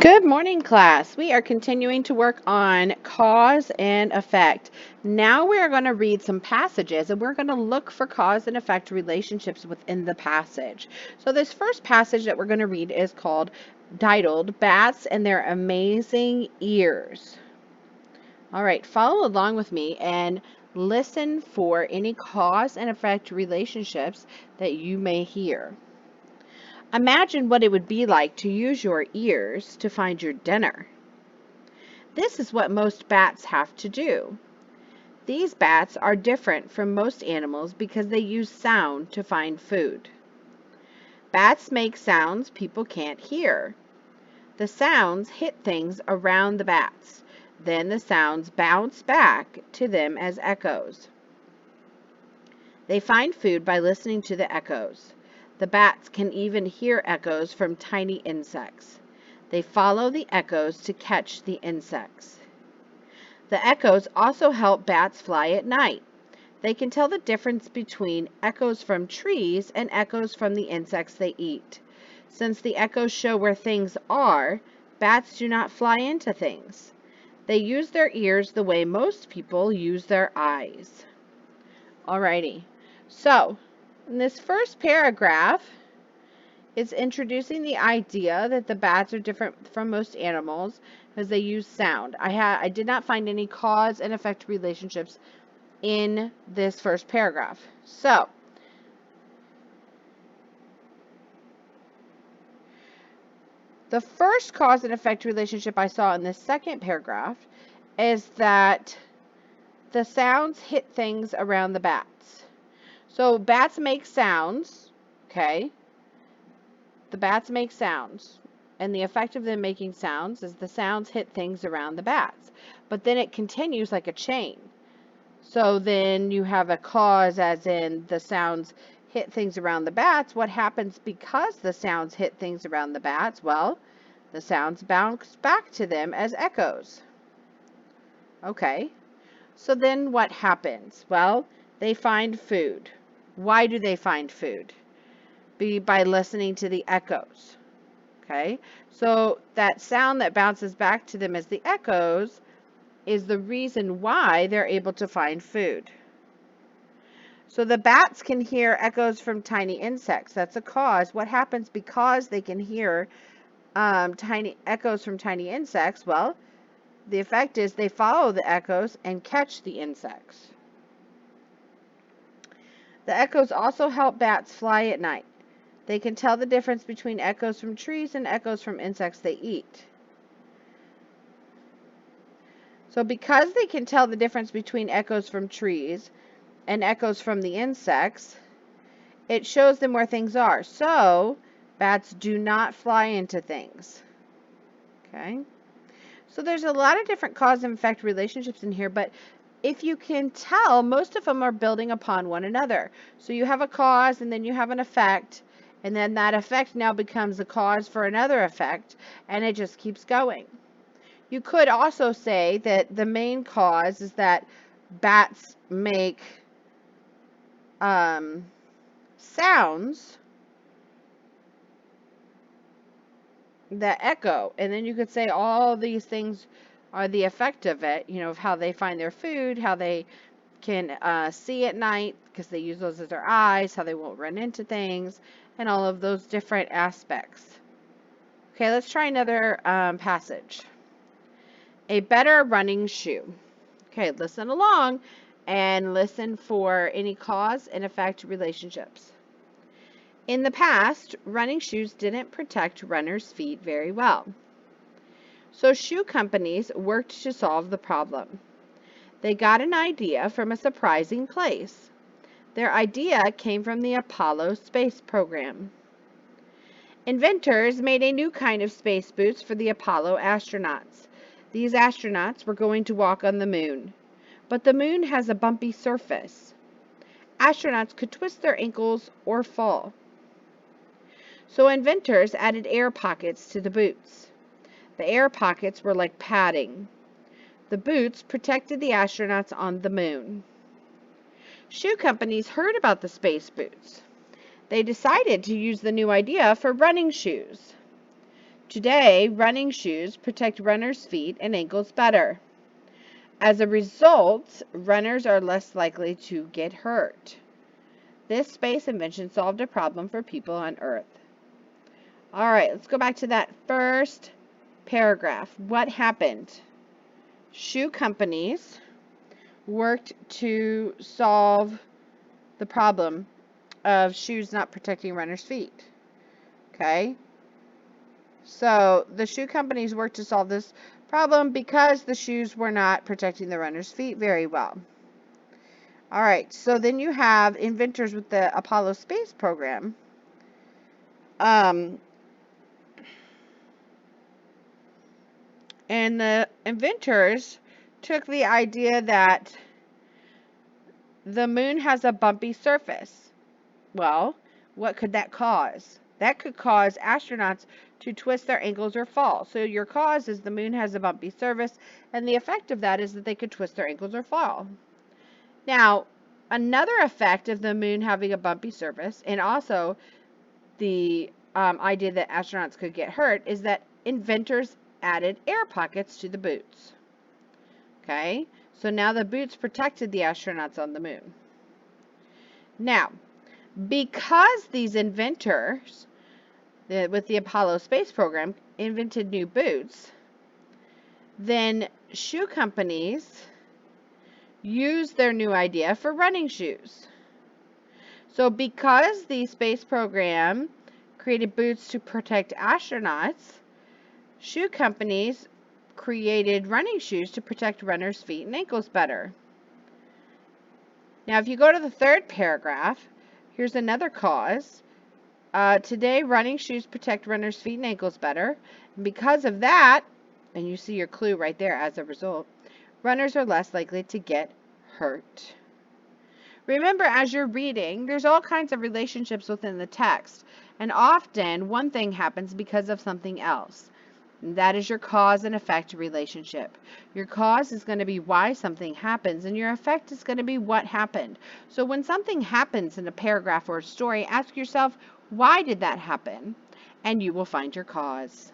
Good morning, class. We are continuing to work on cause and effect. Now we are going to read some passages and we're going to look for cause and effect relationships within the passage. So this first passage that we're going to read is titled Bats and Their Amazing Ears. All right, follow along with me and listen for any cause and effect relationships that you may hear. Imagine what it would be like to use your ears to find your dinner. This is what most bats have to do. These bats are different from most animals because they use sound to find food. Bats make sounds people can't hear. The sounds hit things around the bats. Then the sounds bounce back to them as echoes. They find food by listening to the echoes. The bats can even hear echoes from tiny insects. They follow the echoes to catch the insects. The echoes also help bats fly at night. They can tell the difference between echoes from trees and echoes from the insects they eat. Since the echoes show where things are, bats do not fly into things. They use their ears the way most people use their eyes. Alrighty, so in this first paragraph, it's introducing the idea that the bats are different from most animals because they use sound. I did not find any cause and effect relationships in this first paragraph. So, the first cause and effect relationship I saw in this second paragraph is that the sounds hit things around the bats. So, bats make sounds, okay? The bats make sounds, and the effect of them making sounds is the sounds hit things around the bats. But then it continues like a chain. So then you have a cause, as in the sounds hit things around the bats. What happens because the sounds hit things around the bats? Well, the sounds bounce back to them as echoes. Okay, so then what happens? Well, they find food. Why do they find food? By listening to the echoes. Okay, so that sound that bounces back to them as the echoes is the reason why they're able to find food. So the bats can hear echoes from tiny insects. That's a cause. What happens because they can hear tiny echoes from tiny insects? Well, the effect is they follow the echoes and catch the insects. The echoes also help bats fly at night. They can tell the difference between echoes from trees and echoes from insects they eat. So because they can tell the difference between echoes from trees and echoes from the insects, it shows them where things are. So bats do not fly into things. Okay? So there's a lot of different cause and effect relationships in here, but if you can tell, most of them are building upon one another. So you have a cause and then you have an effect, and then that effect now becomes a cause for another effect, and it just keeps going. You could also say that the main cause is that bats make sounds that echo, and then you could say all these things are the effect of it, of how they find their food, how they can see at night because they use those as their eyes, how they won't run into things, and all of those different aspects. Okay, let's try another passage. A better running shoe. Okay, listen along and listen for any cause and effect relationships. In the past, running shoes didn't protect runners' feet very well. So shoe companies worked to solve the problem. They got an idea from a surprising place. Their idea came from the Apollo space program. Inventors made a new kind of space boots for the Apollo astronauts. These astronauts were going to walk on the moon. But the moon has a bumpy surface. Astronauts could twist their ankles or fall. So inventors added air pockets to the boots. The air pockets were like padding. The boots protected the astronauts on the moon. Shoe companies heard about the space boots. They decided to use the new idea for running shoes. Today, running shoes protect runners' feet and ankles better. As a result, runners are less likely to get hurt. This space invention solved a problem for people on Earth. All right, let's go back to that first paragraph. What happened? Shoe companies worked to solve the problem of shoes not protecting runners' feet. Okay? So the shoe companies worked to solve this problem because the shoes were not protecting the runner's feet very well. All right, so then you have inventors with the Apollo space program. And the inventors took the idea that the moon has a bumpy surface. Well, what could that cause? That could cause astronauts to twist their ankles or fall. So your cause is the moon has a bumpy surface, and the effect of that is that they could twist their ankles or fall. Now, another effect of the moon having a bumpy surface, and also the idea that astronauts could get hurt, is that inventors added air pockets to the boots. Okay, so now the boots protected the astronauts on the moon. Now, because these inventors with the Apollo space program invented new boots, then shoe companies used their new idea for running shoes. So because the space program created boots to protect astronauts, shoe companies created running shoes to protect runners' feet and ankles better. Now, if you go to the third paragraph, here's another cause. Today, running shoes protect runners' feet and ankles better. And because of that, and you see your clue right there as a result, runners are less likely to get hurt. Remember, as you're reading, there's all kinds of relationships within the text. And often, one thing happens because of something else. And that is your cause and effect relationship. Your cause is going to be why something happens, and your effect is going to be what happened. So when something happens in a paragraph or a story, ask yourself, why did that happen? And you will find your cause.